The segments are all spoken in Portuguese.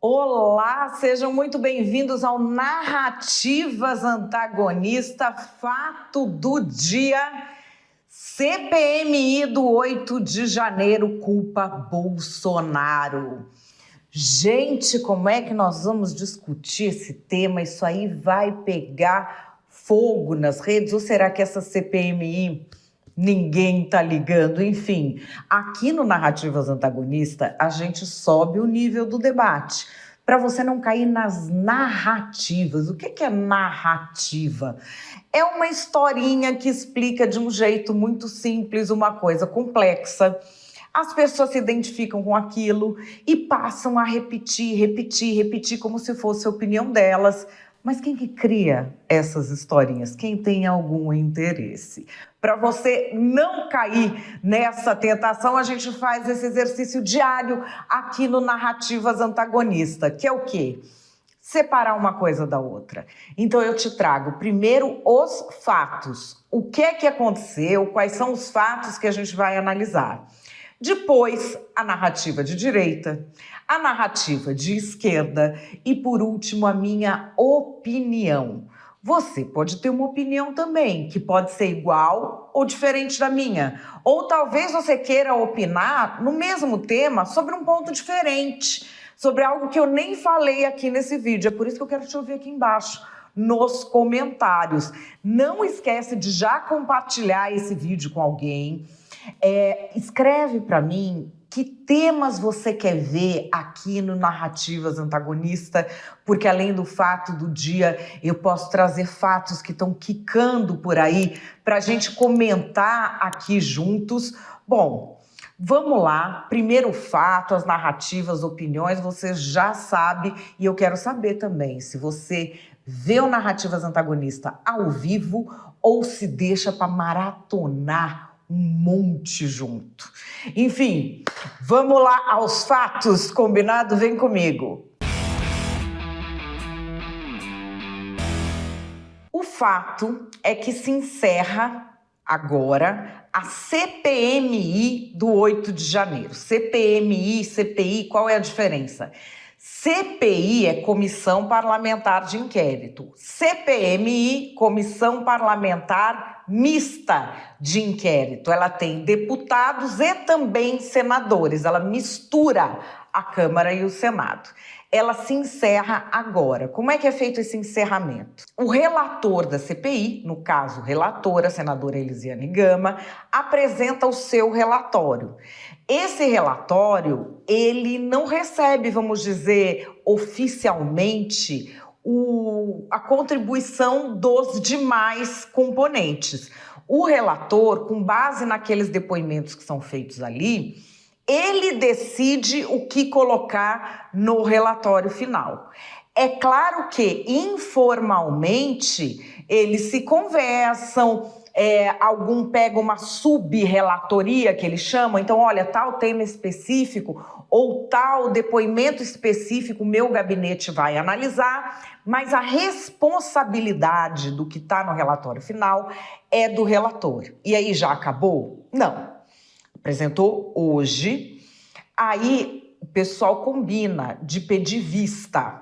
Olá, sejam muito bem-vindos ao Narrativas Antagonista, fato do dia. CPMI do 8 de janeiro culpa Bolsonaro. Gente, como é que nós vamos discutir esse tema? Isso aí vai pegar fogo nas redes? Ou será que essa CPMI ninguém tá ligando? Enfim, aqui no Narrativas Antagonista, a gente sobe o nível do debate para você não cair nas narrativas. O que é narrativa? É uma historinha que explica de um jeito muito simples uma coisa complexa. As pessoas se identificam com aquilo e passam a repetir como se fosse a opinião delas. Mas quem que cria essas historinhas? Quem tem algum interesse? Para você não cair nessa tentação, a gente faz esse exercício diário aqui no Narrativas Antagonista, que é o quê? Separar uma coisa da outra. Então eu te trago primeiro os fatos. O que é que aconteceu? Quais são os fatos que a gente vai analisar? Depois, a narrativa de direita, a narrativa de esquerda e, por último, a minha opinião. Você pode ter uma opinião também, que pode ser igual ou diferente da minha. Ou talvez você queira opinar no mesmo tema sobre um ponto diferente, sobre algo que eu nem falei aqui nesse vídeo. É por isso que eu quero te ouvir aqui embaixo, nos comentários. Não esquece de já compartilhar esse vídeo com alguém. Escreve para mim que temas você quer ver aqui no Narrativas Antagonista, porque além do fato do dia, eu posso trazer fatos que estão quicando por aí para a gente comentar aqui juntos. Bom, vamos lá. Primeiro fato, as narrativas, opiniões, você já sabe, e eu quero saber também se você vê o Narrativas Antagonista ao vivo ou se deixa para maratonar um monte junto. Enfim, vamos lá aos fatos, combinado? Vem comigo. O fato é que se encerra agora a CPMI do 8 de janeiro. CPMI, CPI, qual é a diferença? CPI é Comissão Parlamentar de Inquérito. CPMI, Comissão Parlamentar Mista de Inquérito. Ela tem deputados e também senadores. Ela mistura a Câmara e o Senado. Ela se encerra agora. Como é que é feito esse encerramento? O relator da CPI, no caso, relatora, a senadora Elisiane Gama, apresenta o seu relatório. Esse relatório, ele não recebe, vamos dizer, oficialmente, a contribuição dos demais componentes. O relator, com base naqueles depoimentos que são feitos ali, ele decide o que colocar no relatório final. É claro que, informalmente, eles se conversam, algum pega uma sub-relatoria, que eles chamam, então, olha, tal tema específico ou tal depoimento específico, meu gabinete vai analisar, mas a responsabilidade do que está no relatório final é do relator. E aí, já acabou? Não. Apresentou hoje, aí o pessoal combina de pedir vista.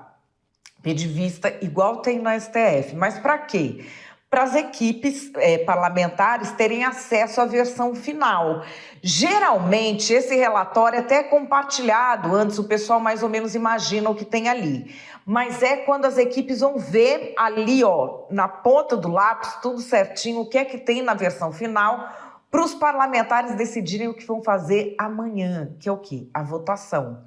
Pedir vista igual tem no STF, mas para quê? Para as equipes parlamentares terem acesso à versão final. Geralmente, esse relatório até é compartilhado antes, o pessoal mais ou menos imagina o que tem ali. Mas é quando as equipes vão ver ali, ó, na ponta do lápis, tudo certinho, o que é que tem na versão final, para os parlamentares decidirem o que vão fazer amanhã, que é o quê? A votação.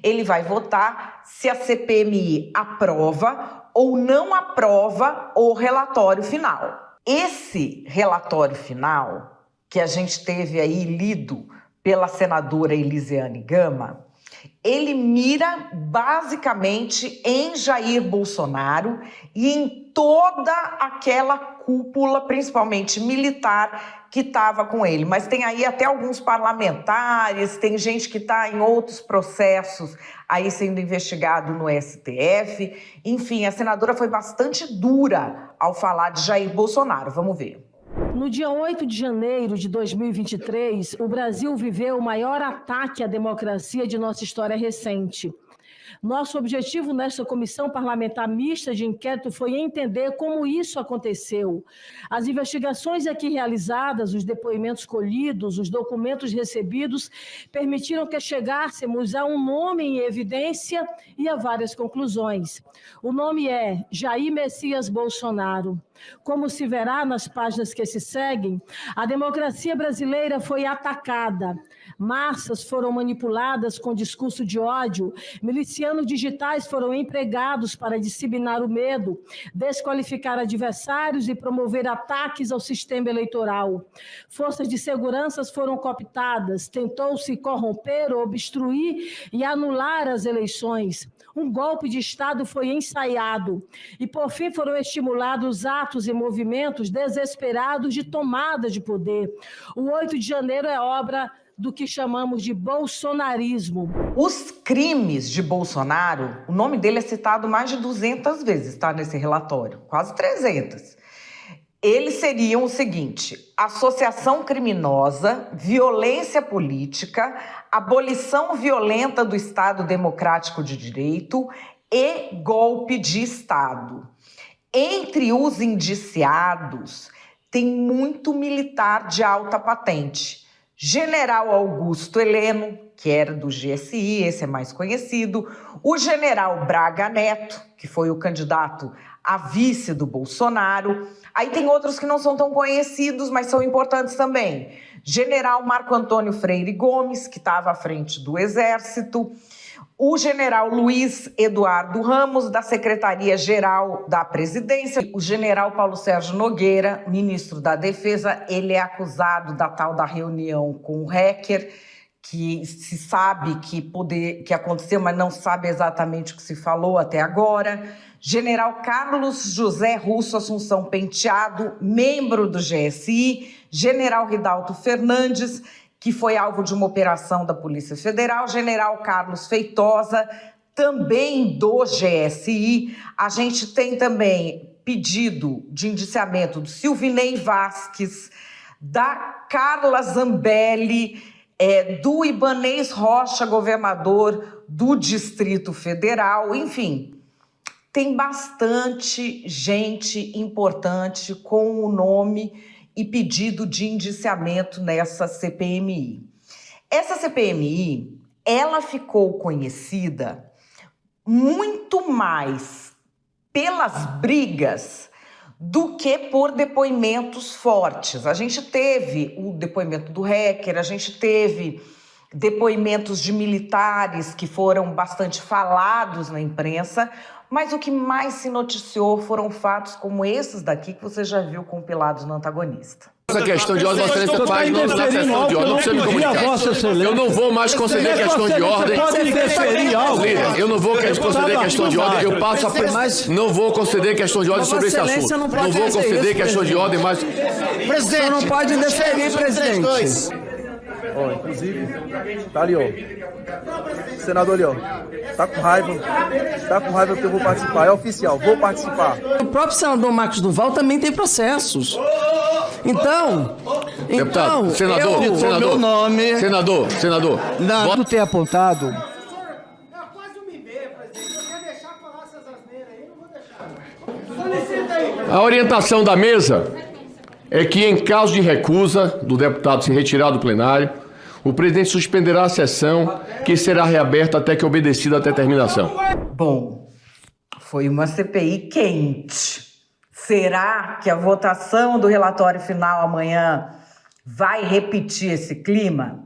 Ele vai votar se a CPMI aprova ou não aprova o relatório final. Esse relatório final, que a gente teve aí lido pela senadora Elisiane Gama, ele mira basicamente em Jair Bolsonaro e em toda aquela cúpula, principalmente militar, que estava com ele. Mas tem aí até alguns parlamentares, tem gente que está em outros processos aí sendo investigado no STF. Enfim, a senadora foi bastante dura ao falar de Jair Bolsonaro. Vamos ver. No dia 8 de janeiro de 2023, o Brasil viveu o maior ataque à democracia de nossa história recente. Nosso objetivo nesta comissão parlamentar mista de inquérito foi entender como isso aconteceu. As investigações aqui realizadas, os depoimentos colhidos, os documentos recebidos, permitiram que chegássemos a um nome em evidência e a várias conclusões. O nome é Jair Messias Bolsonaro. Como se verá nas páginas que se seguem, a democracia brasileira foi atacada. Massas foram manipuladas com discurso de ódio, milicianos digitais foram empregados para disseminar o medo, desqualificar adversários e promover ataques ao sistema eleitoral. Forças de segurança foram cooptadas, tentou-se corromper, obstruir e anular as eleições. Um golpe de Estado foi ensaiado e, por fim, foram estimulados atos e movimentos desesperados de tomada de poder. O 8 de janeiro é obra do que chamamos de bolsonarismo. Os crimes de Bolsonaro, o nome dele é citado mais de 200 vezes, tá, nesse relatório, quase 300. Eles seriam o seguinte: associação criminosa, violência política, abolição violenta do Estado Democrático de Direito e golpe de Estado. Entre os indiciados, tem muito militar de alta patente. General Augusto Heleno, que era do GSI, esse é mais conhecido, o general Braga Neto, que foi o candidato a vice do Bolsonaro. Aí tem outros que não são tão conhecidos, mas são importantes também. General Marco Antônio Freire Gomes, que estava à frente do Exército, o general Luiz Eduardo Ramos, da Secretaria-Geral da Presidência, o general Paulo Sérgio Nogueira, ministro da Defesa, ele é acusado da tal da reunião com o hacker, que se sabe que aconteceu, mas não sabe exatamente o que se falou até agora. General Carlos José Russo Assunção Penteado, membro do GSI, general Ridalto Fernandes, que foi alvo de uma operação da Polícia Federal, general Carlos Feitosa, também do GSI. A gente tem também pedido de indiciamento do Silvinei Vasquez, da Carla Zambelli, do Ibanez Rocha, governador do Distrito Federal, enfim. Tem bastante gente importante com o nome e pedido de indiciamento nessa CPMI. Essa CPMI, ela ficou conhecida muito mais pelas brigas do que por depoimentos fortes. A gente teve o depoimento do hacker, a gente teve depoimentos de militares que foram bastante falados na imprensa, mas o que mais se noticiou foram fatos como esses daqui que você já viu compilados no Antagonista. Essa questão de ordem, Vossa Excelência faz na questão de ordem, não precisa me comunicar. Eu não vou mais conceder questão de ordem. Líder, eu não vou conceder questão de ordem, eu passo a... Não vou conceder questão de ordem sobre esse assunto. Não vou conceder questão de ordem, mas... Presidente, não pode interferir, presidente. Ó, inclusive, tá ali, ó. O senador ali, ó. Tá com raiva porque eu vou participar. É oficial, vou participar. O próprio senador Marcos Duval também tem processos. Então, deputado, senador, meu nome... Senador. Não ter apontado... A orientação da mesa é que, em caso de recusa do deputado se retirar do plenário, o presidente suspenderá a sessão, que será reaberta até que obedecida a determinação. Bom, foi uma CPI quente. Será que a votação do relatório final amanhã vai repetir esse clima?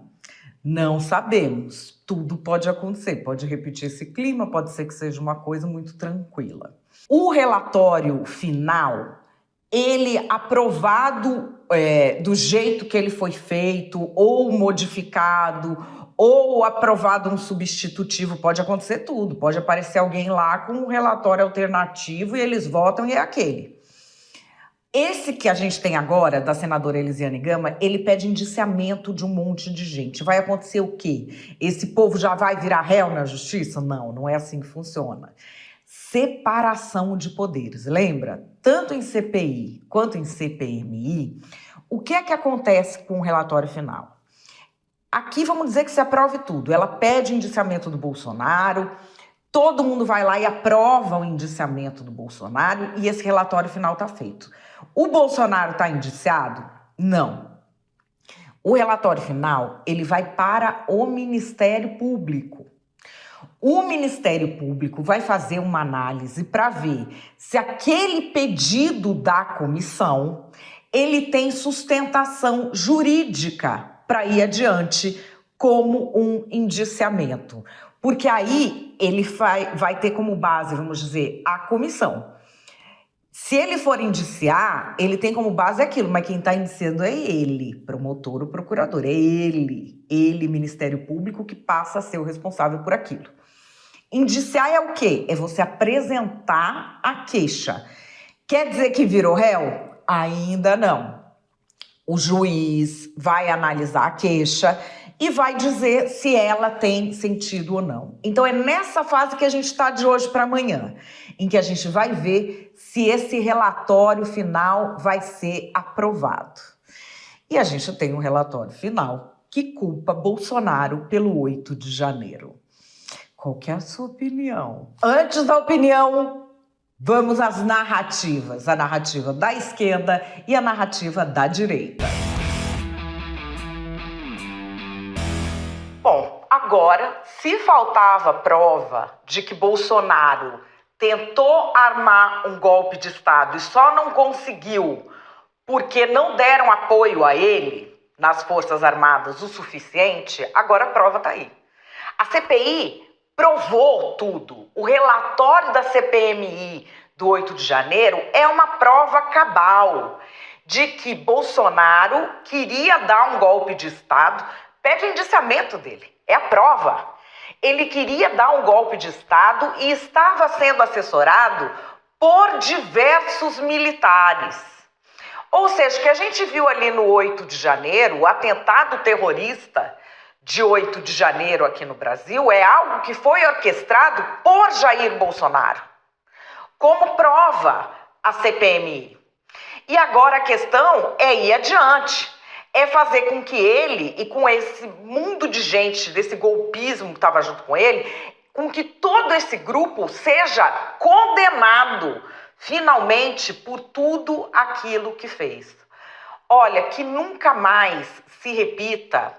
Não sabemos. Tudo pode acontecer. Pode repetir esse clima, pode ser que seja uma coisa muito tranquila. O relatório final, ele aprovado do jeito que ele foi feito, ou modificado, ou aprovado um substitutivo, pode acontecer tudo. Pode aparecer alguém lá com um relatório alternativo e eles votam e é aquele. Esse que a gente tem agora, da senadora Elisiane Gama, ele pede indiciamento de um monte de gente. Vai acontecer o quê? Esse povo já vai virar réu na justiça? Não, não é assim que funciona. Separação de poderes. Lembra? Tanto em CPI quanto em CPMI, o que é que acontece com o relatório final? Aqui vamos dizer que se aprove tudo. Ela pede indiciamento do Bolsonaro, todo mundo vai lá e aprova o indiciamento do Bolsonaro e esse relatório final está feito. O Bolsonaro está indiciado? Não. O relatório final, ele vai para o Ministério Público. O Ministério Público vai fazer uma análise para ver se aquele pedido da comissão, ele tem sustentação jurídica para ir adiante como um indiciamento. Porque aí ele vai ter como base, vamos dizer, a comissão. Se ele for indiciar, ele tem como base aquilo, mas quem está indiciando é ele, promotor ou procurador, é ele, Ministério Público, que passa a ser o responsável por aquilo. Indiciar é o quê? É você apresentar a queixa. Quer dizer que virou réu? Ainda não. O juiz vai analisar a queixa e vai dizer se ela tem sentido ou não. Então é nessa fase que a gente está de hoje para amanhã, em que a gente vai ver se esse relatório final vai ser aprovado. E a gente tem um relatório final que culpa Bolsonaro pelo 8 de janeiro. Qual que é a sua opinião? Antes da opinião, vamos às narrativas. A narrativa da esquerda e a narrativa da direita. Bom, agora, se faltava prova de que Bolsonaro tentou armar um golpe de Estado e só não conseguiu porque não deram apoio a ele nas Forças Armadas o suficiente, agora a prova está aí. A CPI provou tudo. O relatório da CPMI do 8 de janeiro é uma prova cabal de que Bolsonaro queria dar um golpe de Estado. Pede o indiciamento dele, é a prova. Ele queria dar um golpe de Estado e estava sendo assessorado por diversos militares. Ou seja, o que a gente viu ali no 8 de janeiro, o atentado terrorista de 8 de janeiro aqui no Brasil, é algo que foi orquestrado por Jair Bolsonaro, como prova a CPMI. E agora a questão é ir adiante, é fazer com que ele, e com esse mundo de gente, desse golpismo que estava junto com ele, com que todo esse grupo seja condenado, finalmente, por tudo aquilo que fez. Olha, que nunca mais se repita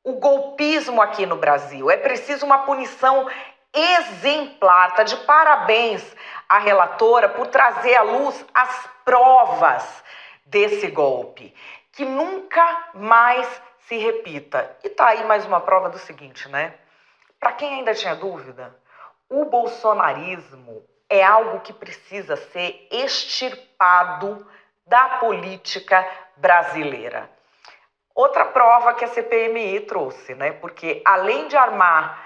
o golpismo aqui no Brasil. É preciso uma punição exemplar. Está de parabéns a relatora por trazer à luz as provas desse golpe. Que nunca mais se repita. E tá aí mais uma prova do seguinte, né? Para quem ainda tinha dúvida, o bolsonarismo é algo que precisa ser extirpado da política brasileira. Outra prova que a CPMI trouxe, né? Porque além de armar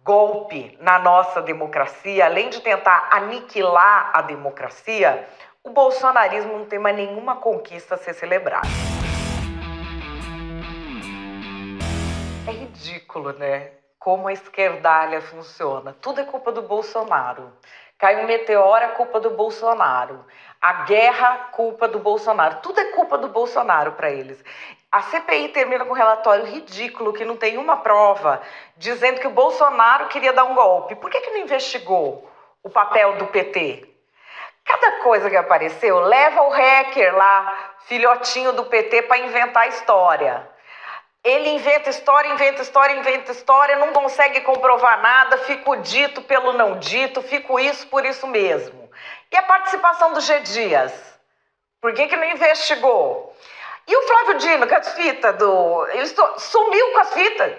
golpe na nossa democracia, além de tentar aniquilar a democracia, o bolsonarismo não tem mais nenhuma conquista a ser celebrada. É ridículo, né? Como a esquerdalha funciona. Tudo é culpa do Bolsonaro. Cai um meteoro, é culpa do Bolsonaro. A guerra, culpa do Bolsonaro. Tudo é culpa do Bolsonaro para eles. A CPI termina com um relatório ridículo que não tem uma prova, dizendo que o Bolsonaro queria dar um golpe. Por que não investigou o papel do PT? Cada coisa que apareceu leva o hacker lá, filhotinho do PT, para inventar história. Ele inventa história, não consegue comprovar nada, fica o dito pelo não dito, fica isso por isso mesmo. E a participação do G. Dias? Por que não investigou? E o Flávio Dino, com as fitas ele sumiu com as fitas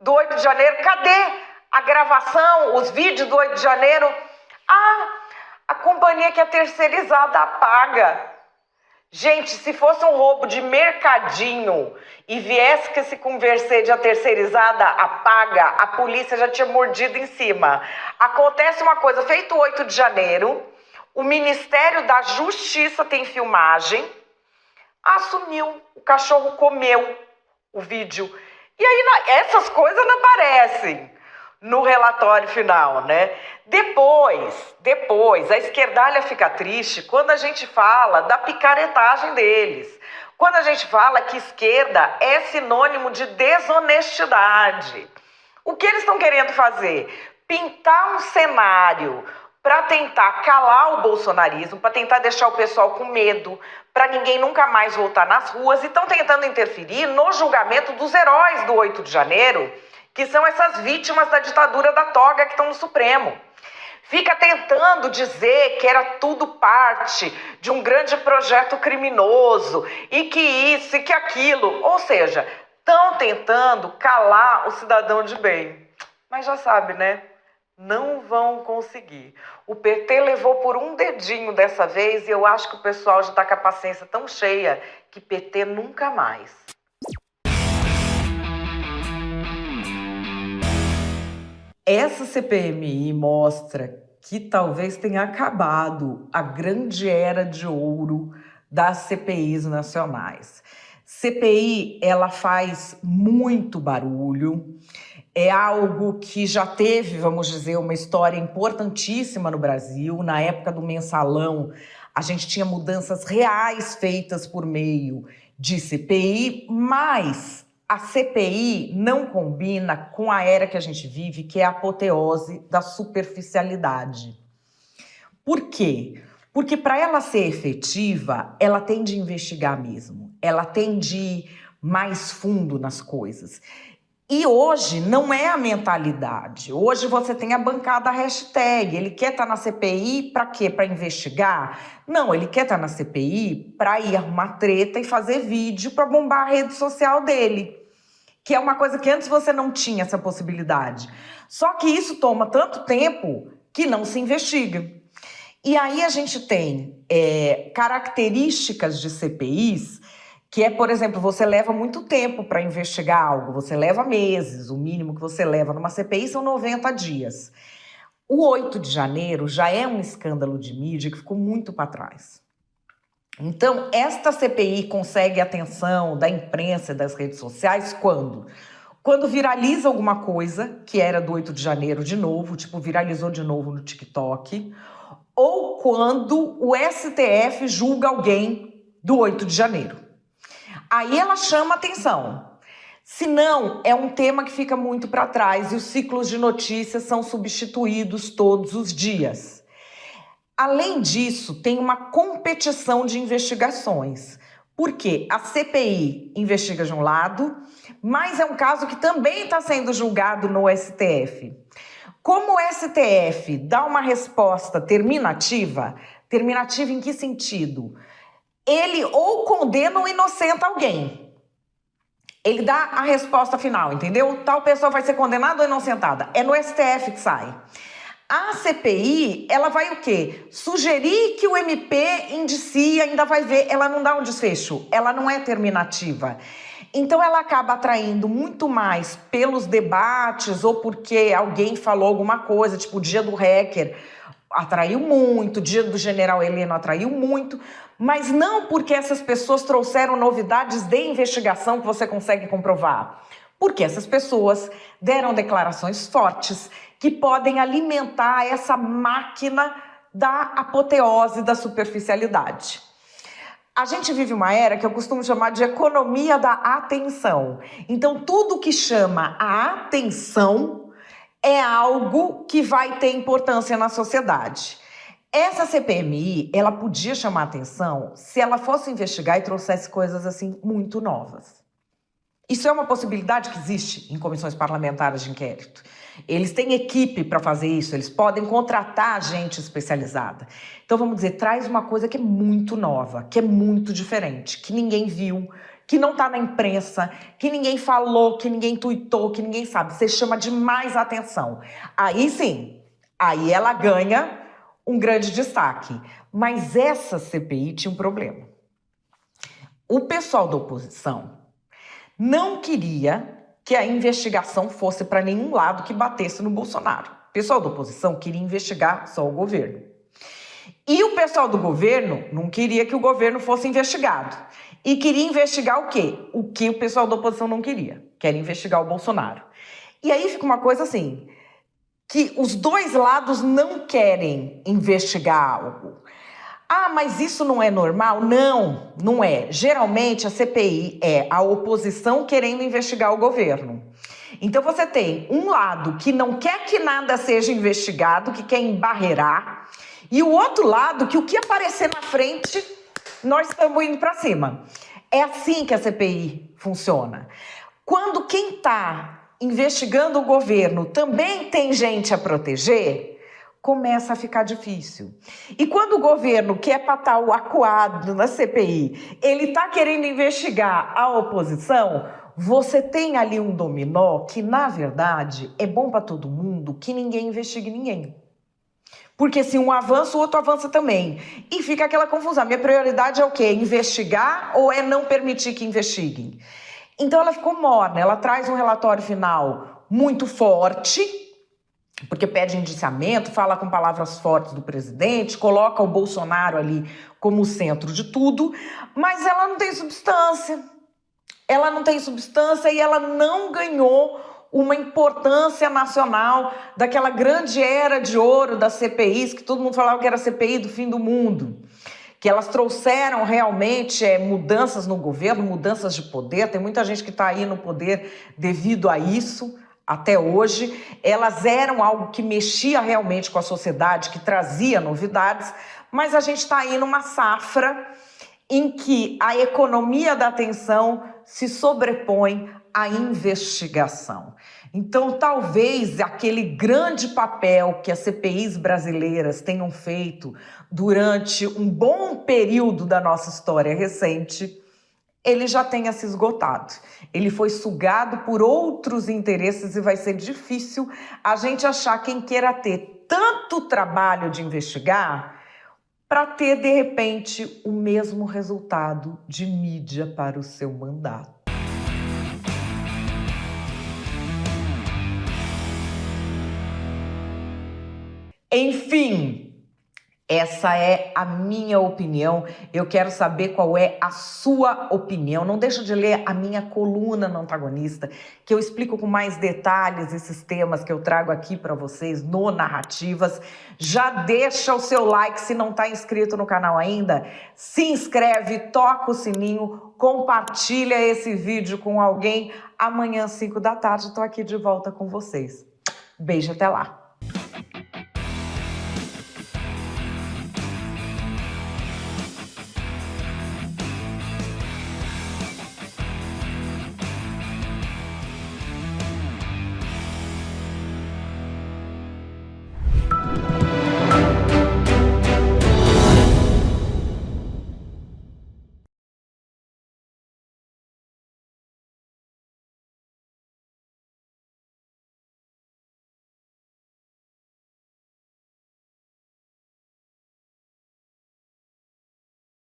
do 8 de janeiro. Cadê a gravação, os vídeos do 8 de janeiro? A companhia que é terceirizada apaga. Gente, se fosse um roubo de mercadinho e viesse que esse conversede a terceirizada apaga, a polícia já tinha mordido em cima. Acontece uma coisa, feito o 8 de janeiro, o Ministério da Justiça tem filmagem, assumiu, o cachorro comeu o vídeo. E aí essas coisas não aparecem no relatório final, né? Depois, a esquerdalha fica triste quando a gente fala da picaretagem deles. Quando a gente fala que esquerda é sinônimo de desonestidade. O que eles estão querendo fazer? pintar um cenário para tentar calar o bolsonarismo, para tentar deixar o pessoal com medo, para ninguém nunca mais voltar nas ruas, e estão tentando interferir no julgamento dos heróis do 8 de janeiro, que são essas vítimas da ditadura da toga que estão no Supremo. Fica tentando dizer que era tudo parte de um grande projeto criminoso, e que isso e que aquilo. Ou seja, estão tentando calar o cidadão de bem. Mas já sabe, né? Não vão conseguir. O PT levou por um dedinho dessa vez, e eu acho que o pessoal já está com a paciência tão cheia que PT nunca mais. Essa CPMI mostra que talvez tenha acabado a grande era de ouro das CPIs nacionais. CPI, ela faz muito barulho, é algo que já teve, vamos dizer, uma história importantíssima no Brasil. Na época do Mensalão, a gente tinha mudanças reais feitas por meio de CPI, mas a CPI não combina com a era que a gente vive, que é a apoteose da superficialidade. Por quê? Porque para ela ser efetiva, ela tem de investigar mesmo, ela tem de ir mais fundo nas coisas. E hoje não é a mentalidade. Hoje você tem a bancada hashtag. Ele quer estar na CPI para quê? Para investigar? Não, ele quer estar na CPI para ir arrumar treta e fazer vídeo para bombar a rede social dele. Que é uma coisa que antes você não tinha essa possibilidade. Só que isso toma tanto tempo que não se investiga. E aí a gente tem características de CPIs que é, por exemplo, você leva muito tempo para investigar algo, você leva meses, o mínimo que você leva numa CPI são 90 dias. O 8 de janeiro já é um escândalo de mídia que ficou muito para trás. Então, esta CPI consegue a atenção da imprensa e das redes sociais quando? Quando viraliza alguma coisa, que era do 8 de janeiro de novo, tipo, viralizou de novo no TikTok, ou quando o STF julga alguém do 8 de janeiro. Aí ela chama atenção. Se não, é um tema que fica muito para trás e os ciclos de notícias são substituídos todos os dias. Além disso, tem uma competição de investigações. Porque a CPI investiga de um lado, mas é um caso que também está sendo julgado no STF. Como o STF dá uma resposta terminativa em que sentido? Ele ou condena ou inocenta alguém. Ele dá a resposta final, entendeu? Tal pessoa vai ser condenada ou inocentada. É no STF que sai. A CPI, ela vai o quê? Sugerir que o MP indicie, ainda vai ver. Ela não dá um desfecho, ela não é terminativa. Então ela acaba atraindo muito mais pelos debates ou porque alguém falou alguma coisa, tipo o dia do hacker atraiu muito, o dia do general Heleno atraiu muito, mas não porque essas pessoas trouxeram novidades de investigação que você consegue comprovar. Porque essas pessoas deram declarações fortes que podem alimentar essa máquina da apoteose da superficialidade. A gente vive uma era que eu costumo chamar de economia da atenção. Então, tudo que chama a atenção é algo que vai ter importância na sociedade. Essa CPMI, ela podia chamar atenção se ela fosse investigar e trouxesse coisas assim muito novas. Isso é uma possibilidade que existe em comissões parlamentares de inquérito. Eles têm equipe para fazer isso, eles podem contratar gente especializada. Então, vamos dizer, traz uma coisa que é muito nova, que é muito diferente, que ninguém viu, que não está na imprensa, que ninguém falou, que ninguém tuitou, que ninguém sabe. Você chama demais a atenção. Aí sim, aí ela ganha um grande destaque. Mas essa CPI tinha um problema. O pessoal da oposição não queria que a investigação fosse para nenhum lado que batesse no Bolsonaro. O pessoal da oposição queria investigar só o governo. E o pessoal do governo não queria que o governo fosse investigado. E queria investigar o quê? O que o pessoal da oposição não queria. Quer investigar o Bolsonaro. E aí fica uma coisa assim, que os dois lados não querem investigar algo. Ah, mas isso não é normal? Não, não é. Geralmente a CPI é a oposição querendo investigar o governo. Então você tem um lado que não quer que nada seja investigado, que quer embarrear, e o outro lado que o que aparecer na frente, nós estamos indo para cima. É assim que a CPI funciona. Quando quem está investigando o governo também tem gente a proteger, começa a ficar difícil. E quando o governo quer patar o acuado na CPI, ele está querendo investigar a oposição, você tem ali um dominó que, na verdade, é bom para todo mundo que ninguém investigue ninguém. Porque se um avança, o outro avança também. E fica aquela confusão. Minha prioridade é o quê? Investigar ou é não permitir que investiguem? Então ela ficou morna. Ela traz um relatório final muito forte, porque pede indiciamento, fala com palavras fortes do presidente, coloca o Bolsonaro ali como o centro de tudo, mas ela não tem substância. Ela não tem substância e ela não ganhou uma importância nacional daquela grande era de ouro das CPIs, que todo mundo falava que era a CPI do fim do mundo, que elas trouxeram realmente mudanças no governo, mudanças de poder. Tem muita gente que está aí no poder devido a isso até hoje. Elas eram algo que mexia realmente com a sociedade, que trazia novidades, mas a gente está aí numa safra em que a economia da atenção se sobrepõe à investigação. Então, talvez aquele grande papel que as CPIs brasileiras tenham feito durante um bom período da nossa história recente, ele já tenha se esgotado. Ele foi sugado por outros interesses e vai ser difícil a gente achar quem queira ter tanto trabalho de investigar para ter, de repente, o mesmo resultado de mídia para o seu mandato. Enfim, essa é a minha opinião. Eu quero saber qual é a sua opinião. Não deixa de ler a minha coluna no Antagonista, que eu explico com mais detalhes esses temas que eu trago aqui para vocês no Narrativas. Já deixa o seu like se não está inscrito no canal ainda. Se inscreve, toca o sininho, compartilha esse vídeo com alguém. Amanhã, 5 da tarde, estou aqui de volta com vocês. Beijo, até lá.